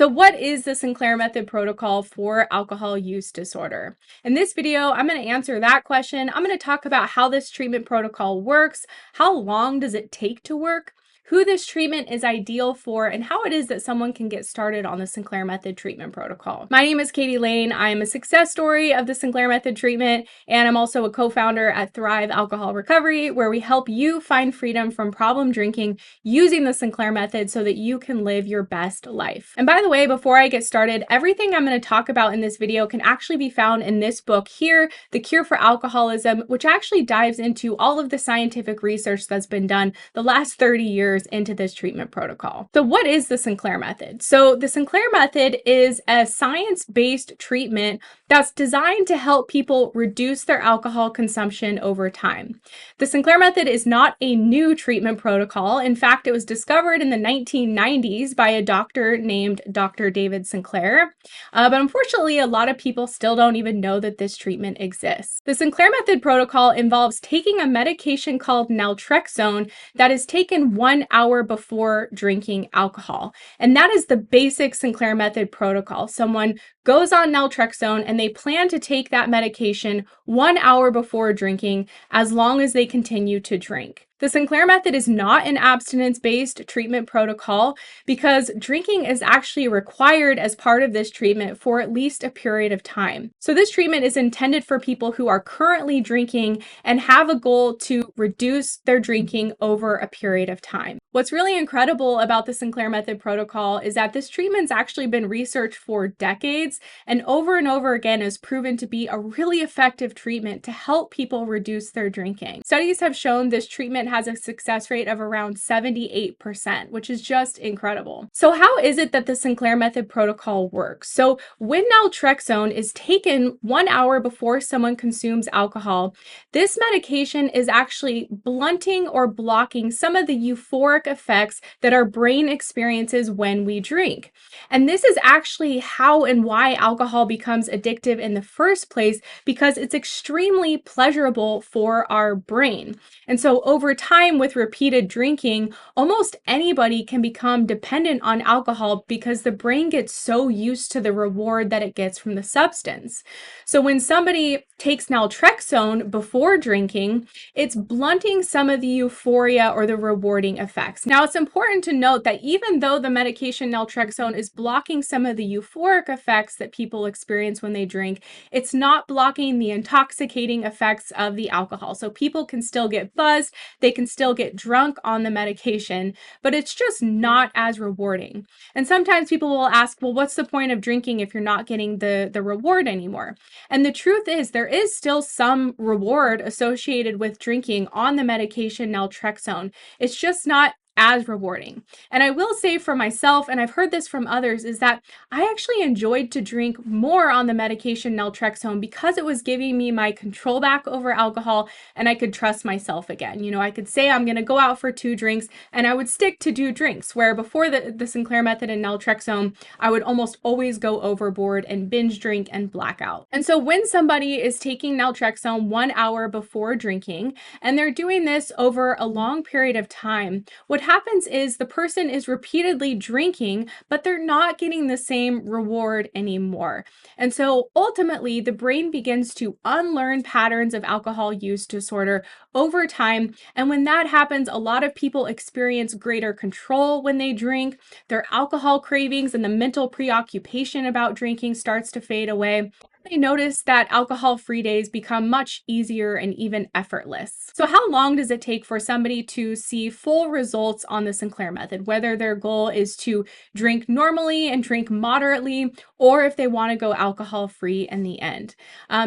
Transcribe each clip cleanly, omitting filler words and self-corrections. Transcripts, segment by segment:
So what is the Sinclair Method protocol for alcohol use disorder? In this video, I'm going to answer that question. I'm going to talk about how this treatment protocol works, how long does it take to work, who this treatment is ideal for, and how it is that someone can get started on the Sinclair Method treatment protocol. My name is Katie Lane. I am a success story of the Sinclair Method treatment, and I'm also a co-founder at Thrive Alcohol Recovery, where we help you find freedom from problem drinking using the Sinclair Method so that you can live your best life. And by the way, before I get started, everything I'm going to talk about in this video can actually be found in this book here, The Cure for Alcoholism, which actually dives into all of the scientific research that's been done the last 30 years into this treatment protocol. So what is the Sinclair Method? So the Sinclair Method is a science-based treatment that's designed to help people reduce their alcohol consumption over time. The Sinclair Method is not a new treatment protocol. In fact, it was discovered in the 1990s by a doctor named Dr. David Sinclair. But unfortunately, a lot of people still don't even know that this treatment exists. The Sinclair Method protocol involves taking a medication called Naltrexone that is taken 1 hour before drinking alcohol. And that is the basic Sinclair Method protocol. Someone goes on naltrexone and they plan to take that medication 1 hour before drinking as long as they continue to drink. The Sinclair Method is not an abstinence-based treatment protocol because drinking is actually required as part of this treatment for at least a period of time. So this treatment is intended for people who are currently drinking and have a goal to reduce their drinking over a period of time. What's really incredible about the Sinclair Method protocol is that this treatment's actually been researched for decades and over again has proven to be a really effective treatment to help people reduce their drinking. Studies have shown this treatment has a success rate of around 78%, which is just incredible. So how is it that the Sinclair Method protocol works? So when naltrexone is taken 1 hour before someone consumes alcohol, this medication is actually blunting or blocking some of the euphoric effects that our brain experiences when we drink. And this is actually how and why alcohol becomes addictive in the first place, because it's extremely pleasurable for our brain. And so over time with repeated drinking, almost anybody can become dependent on alcohol because the brain gets so used to the reward that it gets from the substance. So when somebody takes naltrexone before drinking, it's blunting some of the euphoria or the rewarding effects. Now, it's important to note that even though the medication naltrexone is blocking some of the euphoric effects that people experience when they drink, it's not blocking the intoxicating effects of the alcohol. So people can still get buzzed, they can still get drunk on the medication, but it's just not as rewarding. And sometimes people will ask, well, what's the point of drinking if you're not getting the reward anymore? And the truth is, there is still some reward associated with drinking on the medication naltrexone. It's just not as rewarding. And I will say for myself, and I've heard this from others, is that I actually enjoyed to drink more on the medication naltrexone because it was giving me my control back over alcohol and I could trust myself again. You know, I could say I'm going to go out for 2 drinks and I would stick to 2 drinks, where before the Sinclair Method and naltrexone, I would almost always go overboard and binge drink and blackout. And so when somebody is taking naltrexone 1 hour before drinking, and they're doing this over a long period of time, what happens is the person is repeatedly drinking, but they're not getting the same reward anymore. And so ultimately, the brain begins to unlearn patterns of alcohol use disorder over time. And when that happens, a lot of people experience greater control when they drink. Their alcohol cravings and the mental preoccupation about drinking starts to fade away. They notice that alcohol-free days become much easier and even effortless. So how long does it take for somebody to see full results on the Sinclair Method, whether their goal is to drink normally and drink moderately, or if they want to go alcohol-free in the end?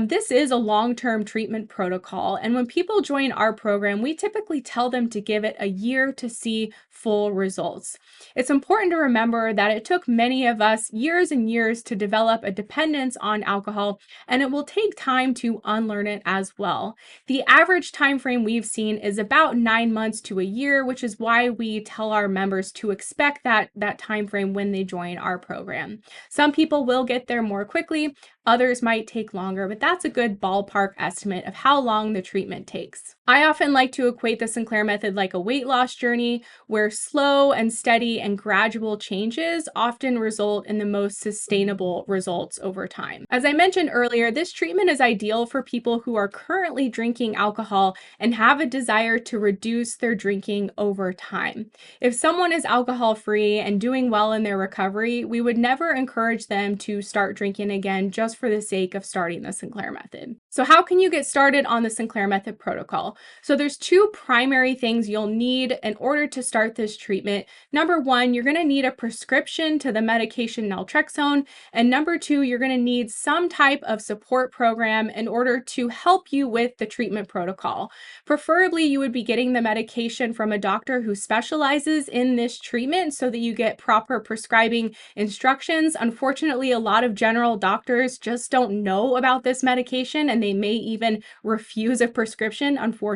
This is a long-term treatment protocol, and when people join our program, we typically tell them to give it a year to see full results. It's important to remember that it took many of us years and years to develop a dependence on alcohol, and it will take time to unlearn it as well. The average time frame we've seen is about 9 months to a year, which is why we tell our members to expect that time frame when they join our program. Some people will get there more quickly, Others might take longer, but that's a good ballpark estimate of how long the treatment takes. I often like to equate the Sinclair method like a weight loss journey, where slow and steady and gradual changes often result in the most sustainable results over time. As I mentioned earlier, this treatment is ideal for people who are currently drinking alcohol and have a desire to reduce their drinking over time. If someone is alcohol-free and doing well in their recovery, we would never encourage them to start drinking again just for the sake of starting the Sinclair method. So how can you get started on the Sinclair method protocol? So there's two primary things you'll need in order to start this treatment. Number one, you're going to need a prescription to the medication naltrexone. And number two, you're going to need some type of support program in order to help you with the treatment protocol. Preferably, you would be getting the medication from a doctor who specializes in this treatment so that you get proper prescribing instructions. Unfortunately, a lot of general doctors just don't know about this medication and they may even refuse a prescription, unfortunately.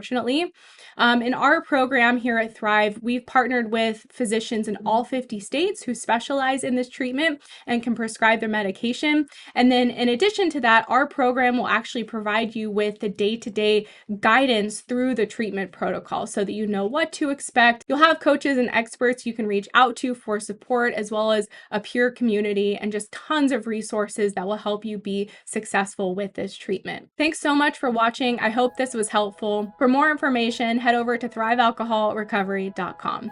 In our program here at Thrive, we've partnered with physicians in all 50 states who specialize in this treatment and can prescribe their medication. And then in addition to that, our program will actually provide you with the day-to-day guidance through the treatment protocol so that you know what to expect. You'll have coaches and experts you can reach out to for support, as well as a peer community and just tons of resources that will help you be successful with this treatment. Thanks so much for watching. I hope this was helpful. For more information, head over to thrivealcoholrecovery.com.